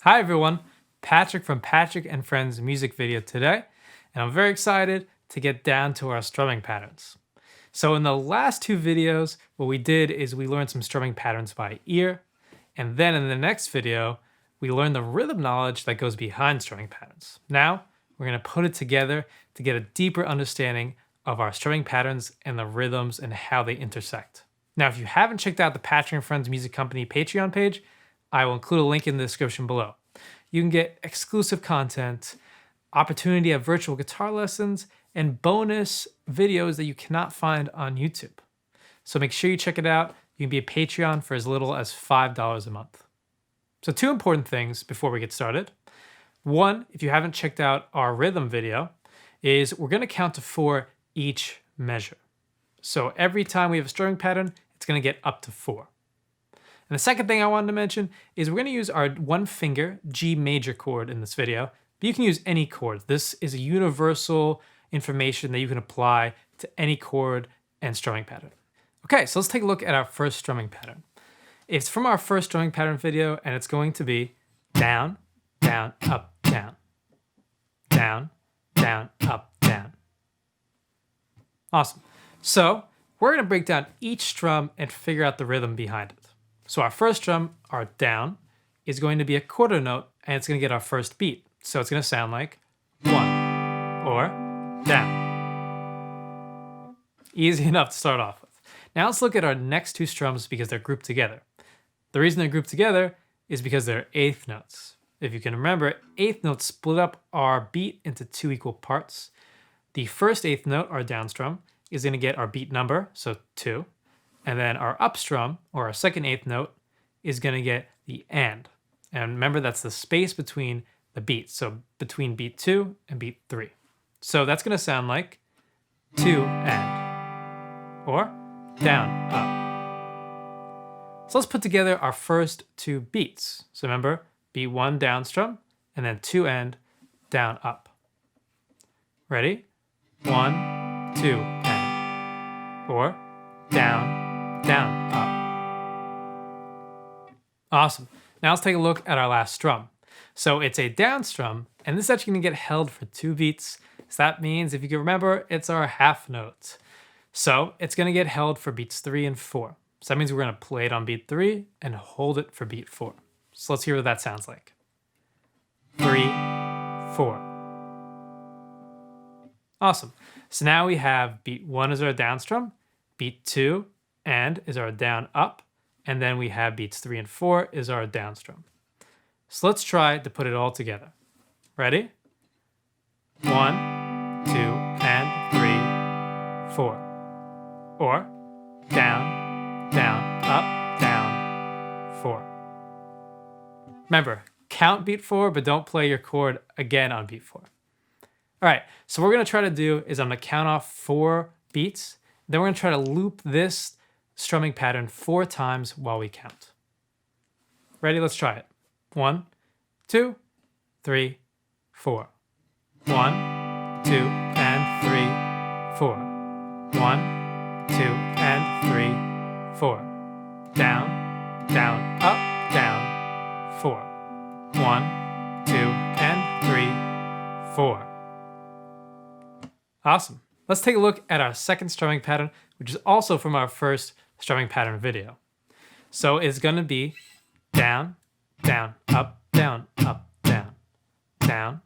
Hi everyone, Patrick from Patrick and Friends music video today, and I'm very excited to get down to our strumming patterns. So in the last two videos, what we did is we learned some strumming patterns by ear, and then in the next video, we learned the rhythm knowledge that goes behind strumming patterns. Now, we're going to put it together to get a deeper understanding of our strumming patterns and the rhythms and how they intersect. Now, if you haven't checked out the Patrick and Friends Music Company Patreon page, I will include a link in the description below. You can get exclusive content, opportunity at virtual guitar lessons, and bonus videos that you cannot find on YouTube. So make sure you check it out. You can be a Patreon for as little as $5 a month. So two important things before we get started. One, if you haven't checked out our rhythm video, is we're going to count to 4 each measure. So every time we have a strumming pattern, it's going to get up to 4. And the second thing I wanted to mention is we're going to use our 1 finger G major chord in this video, but you can use any chord. This is a universal information that you can apply to any chord and strumming pattern. Okay, so let's take a look at our first strumming pattern. It's from our first strumming pattern video, and it's going to be down, down, up, down, down, down, up, down. Awesome. So we're going to break down each strum and figure out the rhythm behind it. So our first strum, our down, is going to be a quarter note, and it's going to get our first beat. So it's going to sound like 1 or down. Easy enough to start off with. Now let's look at our next 2 strums because they're grouped together. The reason they're grouped together is because they're eighth notes. If you can remember, eighth notes split up our beat into 2 equal parts. The first eighth note, our down strum, is going to get our beat number, so 2. And then our up strum, or our second eighth note, is going to get the and. And remember, that's the space between the beats, so between beat 2 and beat 3. So that's going to sound like 2 and, or down, up. So let's put together our first 2 beats. So remember, beat 1 down strum, and then 2 and, down, up. Ready? 1, 2, and, or down, down, up. Awesome. Now let's take a look at our last strum. So it's a down strum, and this is actually going to get held for 2 beats. So that means, if you can remember, it's our half note. So it's going to get held for beats 3 and 4. So that means we're going to play it on beat 3 and hold it for beat 4. So let's hear what that sounds like. 3, 4. Awesome. So now we have beat 1 as our down strum, beat 2 and is our down up, and then we have beats 3 and 4 is our down strum. So let's try to put it all together. Ready? 1, 2, and 3, 4. Or down, down, up, down, 4. Remember, count beat 4, but don't play your chord again on beat 4. All right, so what we're going to try to do is I'm going to count off 4 beats. Then we're going to try to loop this strumming pattern 4 times while we count. Ready? Let's try it. 1, 2, 3, 4. 1, 2, and 3, 4. 1, 2, and 3, 4. Down, down, up, down, 4. 1, 2, and 3, 4. Awesome. Let's take a look at our second strumming pattern, which is also from our first strumming pattern video. So it's going to be down, down, up, down, up, down, down,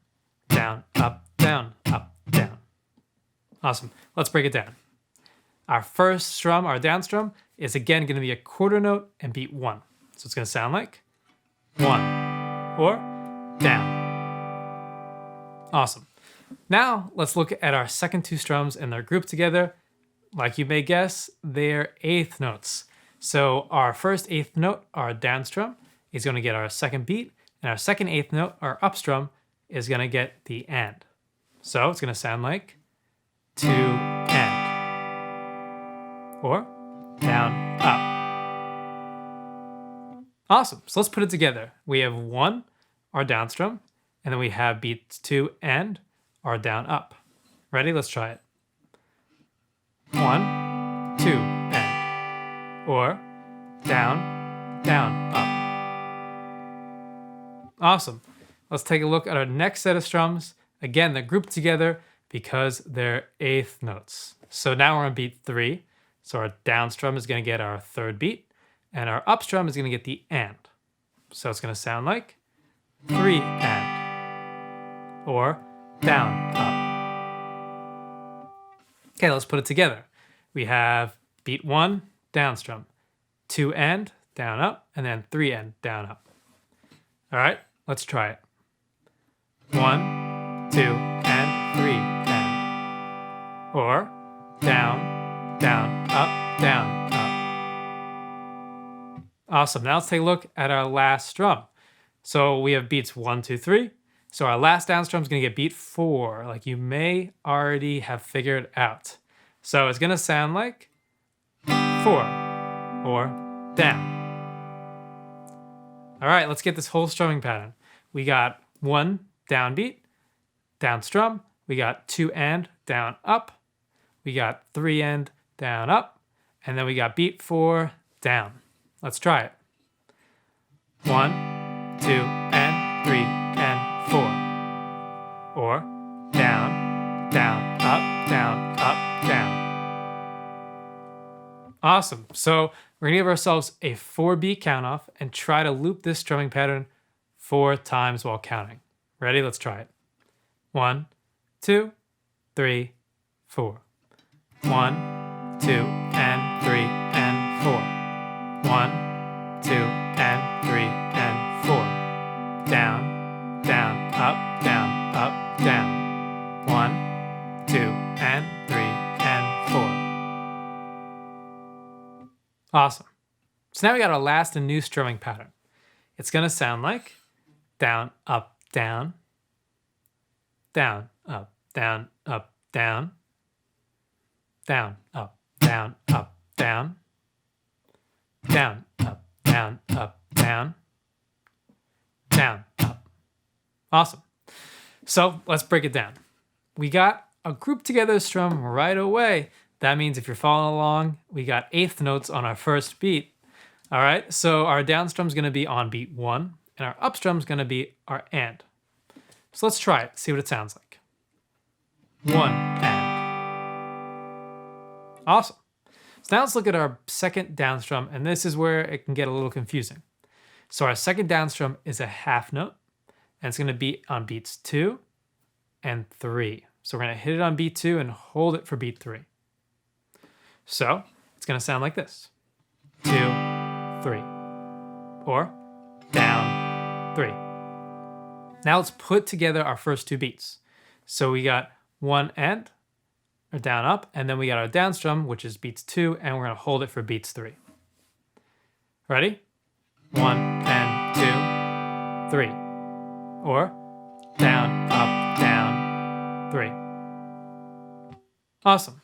down, up, down, up, down. Awesome. Let's break it down. Our first strum, our down strum, is again going to be a quarter note and beat 1. So it's going to sound like 1 or down. Awesome. Now let's look at our second 2 strums, and they're grouped together. Like you may guess, they're eighth notes. So our first eighth note, our down strum, is going to get our second beat, and our second eighth note, our up strum, is going to get the and. So it's going to sound like 2 and, or down, up. Awesome. So let's put it together. We have 1, our down strum, and then we have beats 2 and our down, up. Ready? Let's try it. 1, 2, and, or down, down, up. Awesome. Let's take a look at our next set of strums. Again, they're grouped together because they're eighth notes. So now we're on beat 3. So our down strum is going to get our third beat, and our up strum is going to get the and. So it's going to sound like 3 and, or down, up. Okay, let's put it together. We have beat 1, down strum, 2 and, down, up, and then 3 and, down, up. All right, let's try it. 1, 2, and 3 and, or down, down, up, down, up. Awesome. Now let's take a look at our last strum. So we have beats 1, 2, 3. So our last down strum is going to get beat 4, like you may already have figured out. So it's going to sound like 4 or down. All right, let's get this whole strumming pattern. We got 1 down beat, down strum. We got 2 and, down, up. We got 3 and, down, up. And then we got beat 4, down. Let's try it. 1, 2, and 3, and 4. Or down, down, up, down, up, down. Awesome. So we're going to give ourselves a 4-beat count off and try to loop this strumming pattern 4 times while counting. Ready? Let's try it. 1, 2, 3, 4. 1, 2, and 3, and 4. 1, 2, and 3, and 4. Down, down, up, down, up, down. 1, 2, and 3, and 4. Awesome. So now we got our last and new strumming pattern. It's going to sound like down, up, down, down, up, down, up, down, down, up, down, up, down, down, up, down, up, down, down, up. Awesome. So let's break it down. We got a group together strum right away. That means if you're following along, we got eighth notes on our first beat. All right, so our down strum is going to be on beat 1, and our up strum is going to be our and. So let's try it, see what it sounds like. 1 and. Awesome. So now let's look at our second down strum, and this is where it can get a little confusing. So our second down strum is a half note, and it's going to be on beats 2 and 3. So we're going to hit it on beat 2 and hold it for beat 3. So it's going to sound like this. 2, 3. Or down, 3. Now let's put together our first 2 beats. So we got 1 and, or down, up, and then we got our down strum, which is beats 2, and we're going to hold it for beats 3. Ready? 1 and 2, 3. Or down, up, down, 3. Awesome.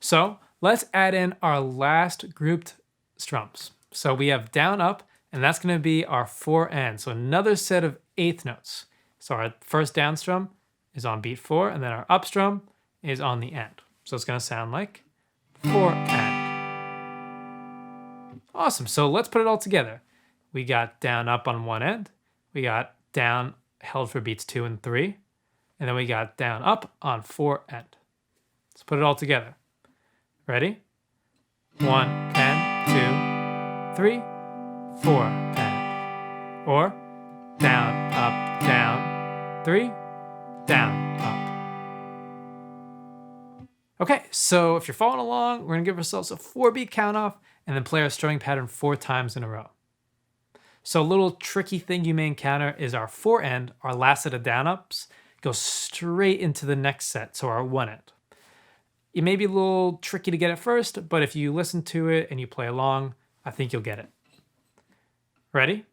So let's add in our last grouped strums. So we have down, up, and that's going to be our 4 and. So another set of eighth notes. So our first down strum is on beat 4, and then our up strum is on the and. So it's going to sound like 4 and. Awesome. So let's put it all together. We got down, up on one end. We got down held for beats 2 and 3. And then we got down, up on 4 and. Let's put it all together. Ready? 1 and 2, 3, 4 and. Or down, up, down, 3, down, up. Okay, so if you're following along, we're going to give ourselves a 4-beat count off and then play our strumming pattern 4 times in a row. So a little tricky thing you may encounter is our 4 end, our last set of down ups, goes straight into the next set, so our 1 end. It may be a little tricky to get at first, but if you listen to it and you play along, I think you'll get it. Ready?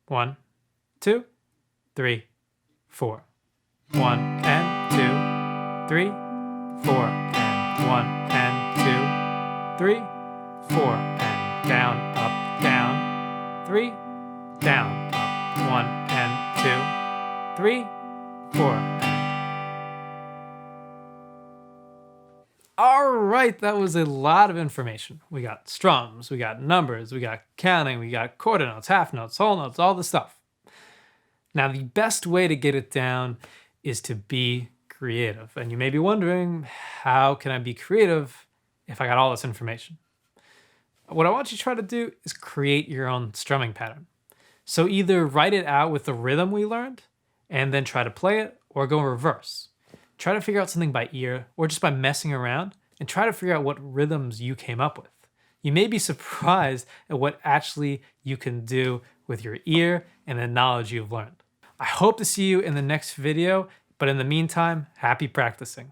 1, 2, 3, 4. 1 and 2, 3, 4 and 1 and 2, 3, 4 and down, up, down, 3, down, up, 1 and 2, 3, 4 and. All right, that was a lot of information. We got strums, we got numbers, we got counting, we got quarter notes, half notes, whole notes, all the stuff. Now, the best way to get it down is to be creative. And you may be wondering, how can I be creative if I got all this information? What I want you to try to do is create your own strumming pattern. So either write it out with the rhythm we learned and then try to play it, or go in reverse. Try to figure out something by ear or just by messing around and try to figure out what rhythms you came up with. You may be surprised at what actually you can do with your ear and the knowledge you've learned. I hope to see you in the next video, but in the meantime, happy practicing.